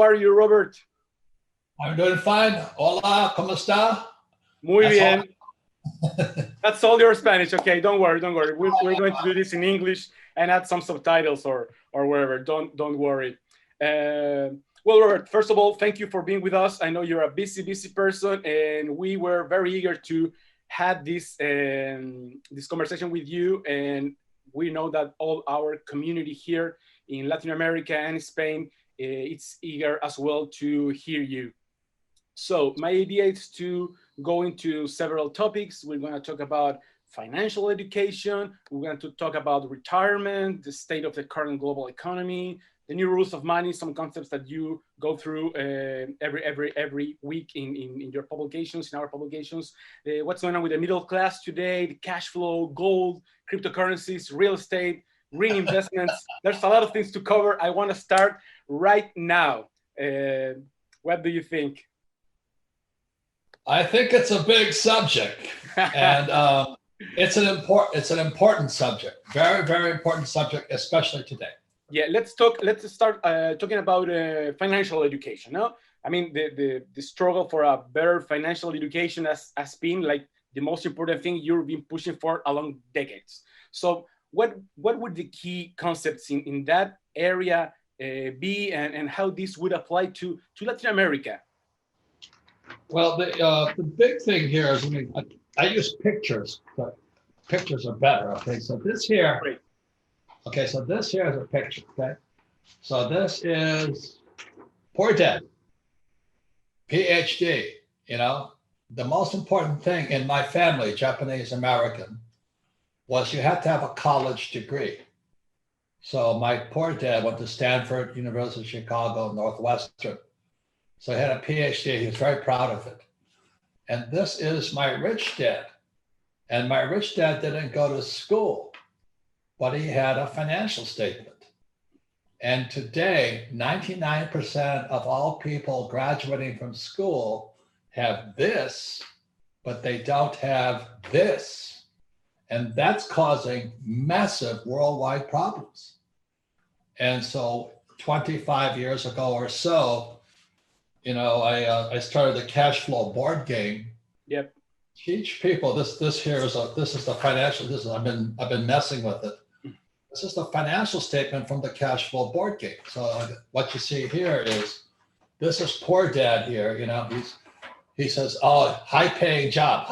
are you, Robert? I'm doing fine. Hola, ¿cómo está? Muy That's all. bien. That's all your Spanish. Okay, don't worry, don't worry. We're going to do this in English and add some subtitles or wherever. Don't worry. Well, Robert, first of all, thank you for being with us. I know you're a busy person, and we were very eager to have this conversation with you. And we know that all our community here in Latin America and Spain, it's eager as well to hear you. So my idea is to go into several topics. We're going to talk about financial education. We're going to talk about retirement, the state of the current global economy, the new rules of money, some concepts that you go through every week in your publications, in our publications. What's going on with the middle class today, the cash flow, gold, cryptocurrencies, real estate, green investments. There's a lot of things to cover. I want to start right now. What do you think? I think it's a big subject, and it's an important subject, very important subject, especially today. Yeah, let's start talking about financial education. No, I mean the struggle for a better financial education has been like the most important thing you've been pushing for along decades. So what would the key concepts in that area be, and how this would apply to Latin America? Well, the big thing here is, I use pictures, but pictures are better. Okay, so this here. Great. Okay, so this here is a picture. Okay, so this is poor dad, PhD. The most important thing in my family, Japanese American, was you had to have a college degree. So my poor dad went to Stanford, University of Chicago, Northwestern. So he had a PhD. He was very proud of it. And this is my rich dad. And my rich dad didn't go to school, but he had a financial statement. And today, 99% of all people graduating from school have this, but they don't have this. And that's causing massive worldwide problems. And so 25 years ago or so, I started the cash flow board game. Yep. Teach people this here is the financial. I've been messing with it. This is the financial statement from the cash flow board game. So what you see here is this is poor dad here. He says, oh, high paying job.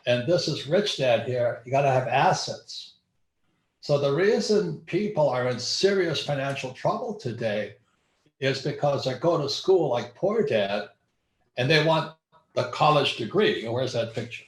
And this is rich dad here. You got to have assets. So the reason people are in serious financial trouble today is because they go to school like poor dad and they want the college degree. Where's that picture?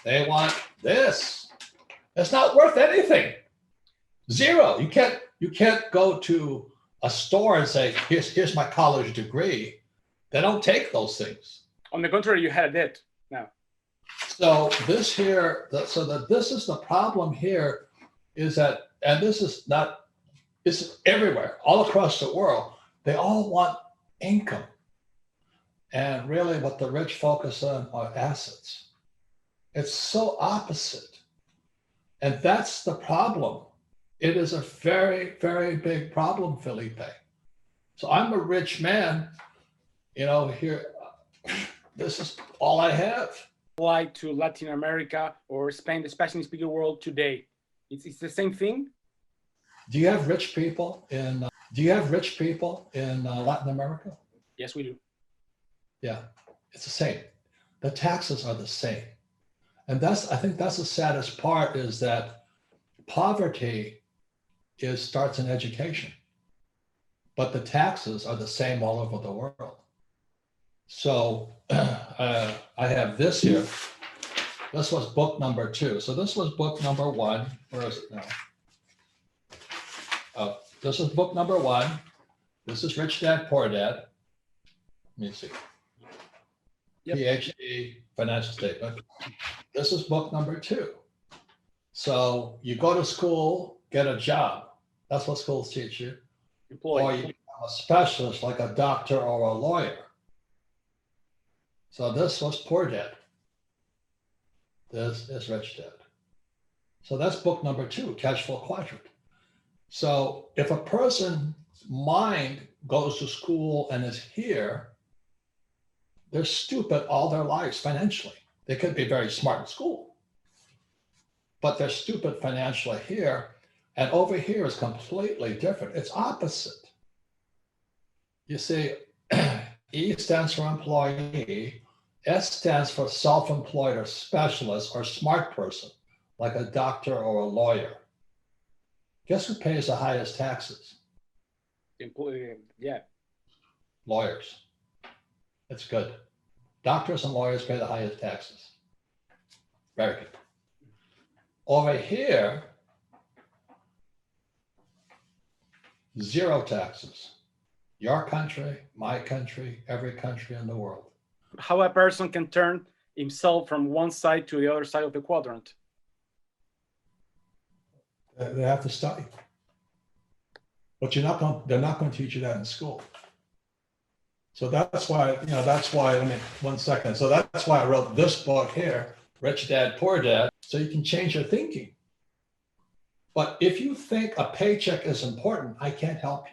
They want this. It's not worth anything. Zero. You can't go to a store and say, here's my college degree. They don't take those things. On the contrary, you had a debt now. So this is the problem here is that, and it's everywhere, all across the world. They all want income. And really what the rich focus on are assets. It's so opposite. And that's the problem. It is a very, very big problem, Felipe. So I'm a rich man, here, this is all I have. Apply to Latin America or Spain, the Spanish speaking world today. It's the same thing. Do you have rich people in Latin America? Yes, we do. Yeah, it's the same. The taxes are the same. And I think that's the saddest part, is that poverty starts in education, but the taxes are the same all over the world. So I have this here. This was book number 2. So this was book number 1. Where is it now? Oh, this is book number 1. This is Rich Dad, Poor Dad. Let me see. Yep. PhD, financial statement. This is book number 2. So you go to school, get a job. That's what schools teach you. Or you become a specialist like a doctor or a lawyer. So this was Poor Dad. This is Rich Dad. So that's book number 2, Cash Flow Quadrant. So if a person mind goes to school and is here, they're stupid all their lives financially. They could be very smart in school, but they're stupid financially here. And over here is completely different. It's opposite. You see, E stands for employee, S stands for self-employed or specialist or smart person, like a doctor or a lawyer. Guess who pays the highest taxes? Yeah. Lawyers. That's good. Doctors and lawyers pay the highest taxes. Very good. Over here, zero taxes. Your country, my country, every country in the world. How a person can turn himself from one side to the other side of the quadrant. They have to study. But they're not going to teach you that in school. So that's why, I mean, 1 second. So that's why I wrote this book here, Rich Dad, Poor Dad, so you can change your thinking. But if you think a paycheck is important, I can't help you.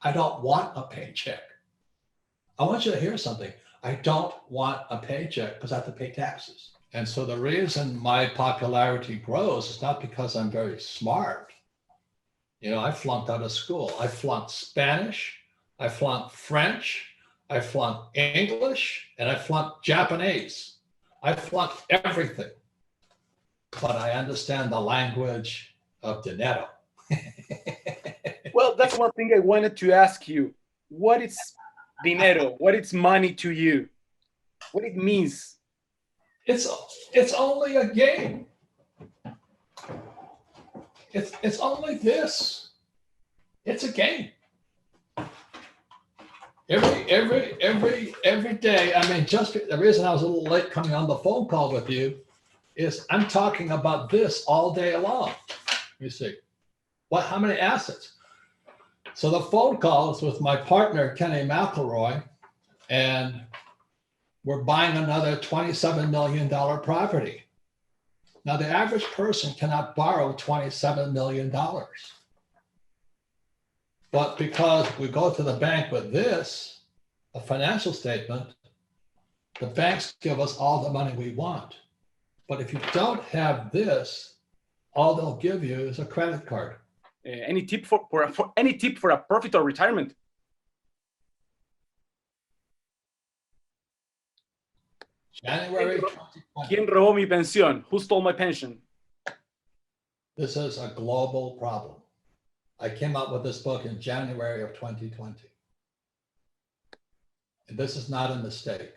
I don't want a paycheck. I want you to hear something. I don't want a paycheck because I have to pay taxes. And so the reason my popularity grows is not because I'm very smart. I flunked out of school. I flunked Spanish, I flunked French, I flunked English, and I flunked Japanese. I flunked everything. But I understand the language of dinero. Well, that's one thing I wanted to ask you. What is dinero? What is money to you? What it means? It's only a game. It's only this. It's a game. Every day. I mean, just the reason I was a little late coming on the phone call with you is I'm talking about this all day long. You see, how many assets? So the phone call is with my partner Kenny McElroy, and we're buying another $27 million property. Now, the average person cannot borrow $27 million. But because we go to the bank with this, a financial statement, the banks give us all the money we want. But if you don't have this, all they'll give you is a credit card. Any tip for a profit or retirement? January 2020. ¿Quién robó mi pensión? Who stole my pension? This is a global problem. I came out with this book in January of 2020. And this is not a mistake.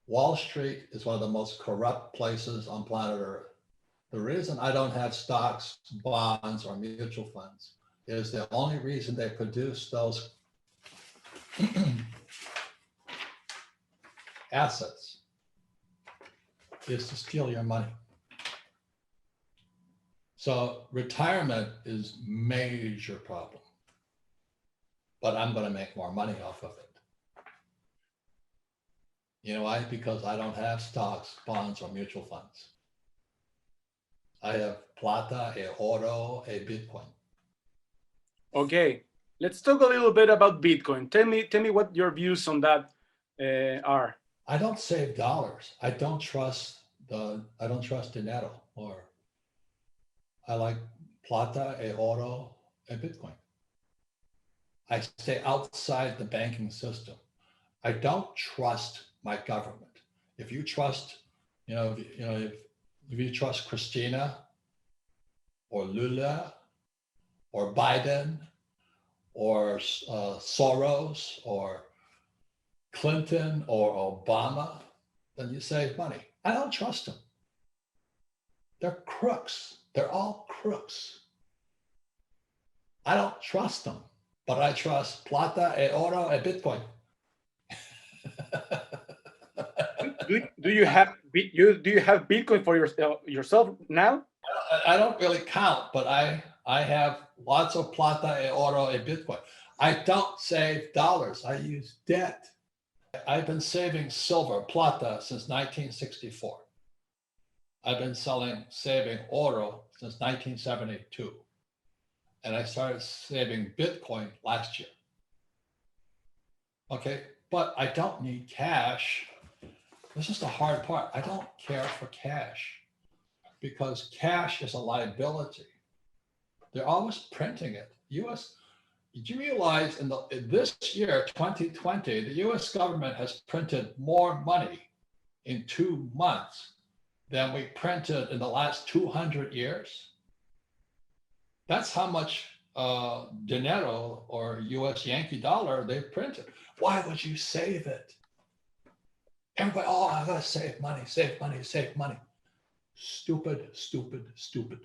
Wall Street is one of the most corrupt places on planet Earth. The reason I don't have stocks, bonds, or mutual funds is the only reason they produce those assets is to steal your money. So retirement is major problem, but I'm going to make more money off of it. You know why? Because I don't have stocks, bonds, or mutual funds. I have plata, oro, Bitcoin. Okay, let's talk a little bit about Bitcoin. Tell me what your views on that are. I don't save dollars. I don't trust dinero, or I like plata, oro, Bitcoin. I stay outside the banking system. I don't trust my government. If you trust, if you trust Christina or Lula or Biden or Soros or Clinton or Obama, then you save money. I don't trust them. They're crooks. They're all crooks. I don't trust them, but I trust plata, oro, Bitcoin. Do you have Bitcoin for yourself now? I don't really count, but I have lots of plata, oro, Bitcoin. I don't save dollars. I use debt. I've been saving silver, plata, since 1964. I've been saving oro since 1972. and I started saving Bitcoin last year. Okay, but I don't need cash. This is the hard part. I don't care for cash because cash is a liability. They're always printing it. US, did you realize in this year, 2020, the US government has printed more money in 2 months than we printed in the last 200 years? That's how much dinero or US Yankee dollar they've printed. Why would you save it? Everybody, oh, I gotta save money, save money, save money. Stupid, stupid, stupid.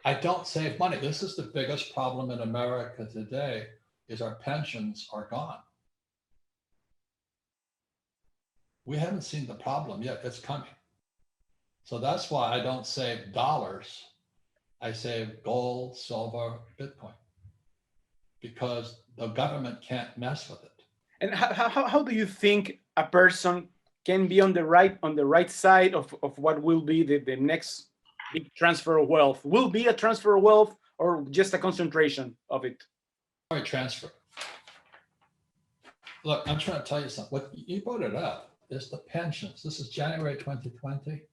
I don't save money. This is the biggest problem in America today is our pensions are gone. We haven't seen the problem yet. It's coming. So that's why I don't save dollars. I save gold, silver, Bitcoin, because the government can't mess with it. And how do you think a person can be on the right side of what will be the next big transfer of wealth? Will be a transfer of wealth or just a concentration of it? Sorry, transfer. Look, I'm trying to tell you something. What you brought it up is the pensions. This is January 2020.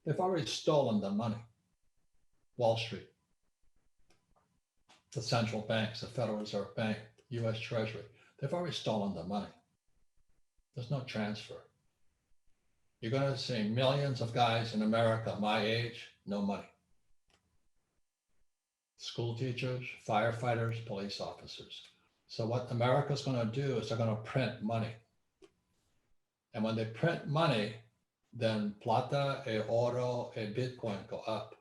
They've already stolen the money. Wall Street, the central banks, the Federal Reserve Bank, US Treasury, they've already stolen the money. There's no transfer. You're going to see millions of guys in America my age, no money. School teachers, firefighters, police officers. So what America's going to do is they're going to print money. And when they print money, then plata, oro, Bitcoin go up.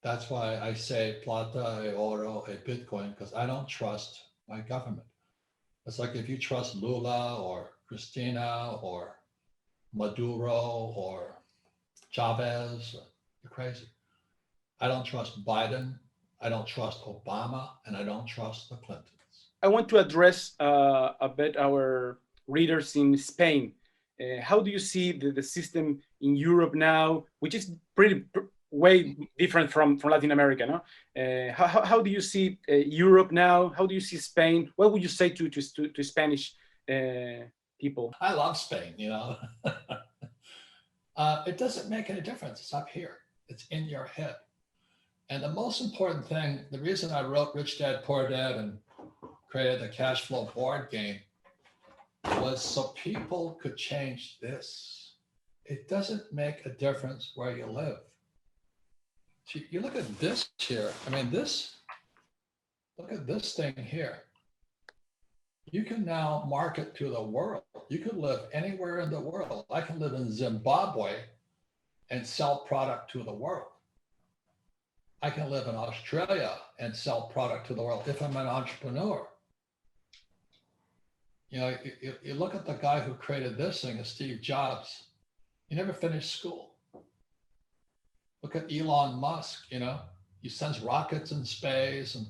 That's why I say plata, oro, Bitcoin, because I don't trust my government. It's like if you trust Lula or Cristina or Maduro or Chavez, you're crazy. I don't trust Biden. I don't trust Obama, and I don't trust the Clintons. I want to address a bit our readers in Spain. How do you see the system in Europe now, which is way different from Latin America, no? How do you see Europe now? How do you see Spain? What would you say to Spanish people? I love Spain, you know. It doesn't make any difference. It's up here. It's in your head. And the most important thing, the reason I wrote Rich Dad, Poor Dad and created the cash flow board game was so people could change this. It doesn't make a difference where you live. See, you look at this here. I mean, look at this thing here. You can now market to the world. You could live anywhere in the world. I can live in Zimbabwe and sell product to the world. I can live in Australia and sell product to the world if I'm an entrepreneur. You know, you look at the guy who created this thing, Steve Jobs. He never finished school. Look at Elon Musk, you know, he sends rockets in space and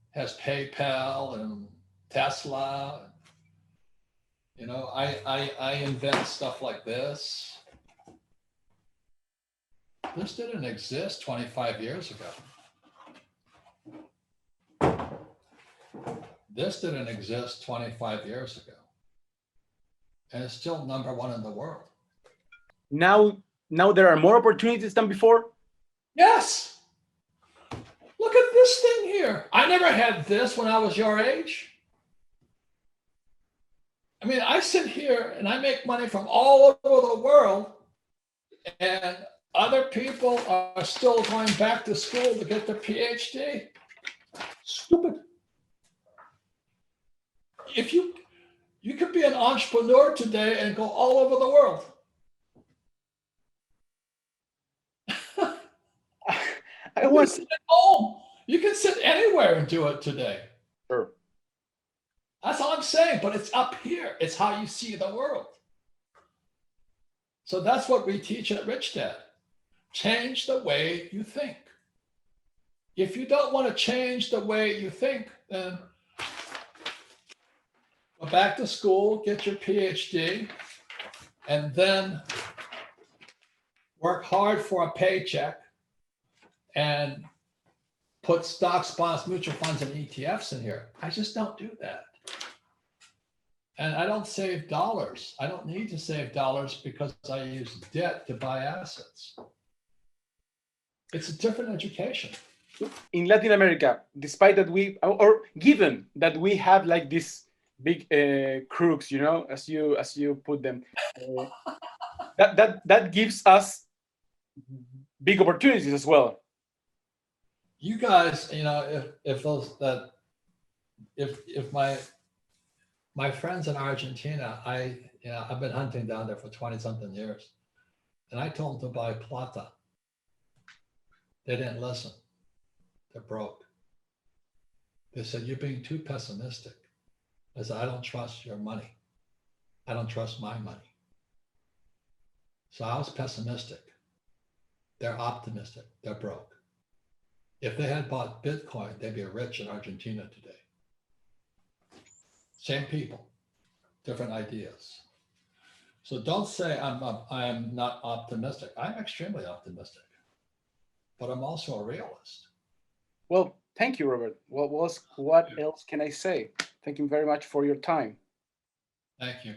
has PayPal and Tesla. You know, I invent stuff like this. This didn't exist 25 years ago. This didn't exist 25 years ago. And it's still number one in the world. Now there are more opportunities than before? Yes. Look at this thing here. I never had this when I was your age. I mean, I sit here and I make money from all over the world, and other people are still going back to school to get their PhD. Stupid. If you could be an entrepreneur today and go all over the world. I was sit at home. You can sit anywhere and do it today. Sure. That's all I'm saying, but it's up here. It's how you see the world. So that's what we teach at Rich Dad. Change the way you think. If you don't want to change the way you think, then go back to school, get your PhD, and then work hard for a paycheck and put stocks, bonds, mutual funds, and ETFs in here. I just don't do that. And I don't save dollars. I don't need to save dollars because I use debt to buy assets. It's a different education. In Latin America, despite that or given that we have like these big crooks, you know, as you put them, that gives us big opportunities as well. You guys, you know, if my friends in Argentina, I've been hunting down there for 20 something years, and I told them to buy plata. They didn't listen. They're broke. They said, you're being too pessimistic. I said, I don't trust your money. I don't trust my money. So I was pessimistic. They're optimistic. They're broke. If they had bought Bitcoin, they'd be rich in Argentina today. Same people, different ideas. So don't say I'm not optimistic. I'm extremely optimistic, but I'm also a realist. Well, thank you, Robert. What else can I say? Thank you very much for your time. Thank you.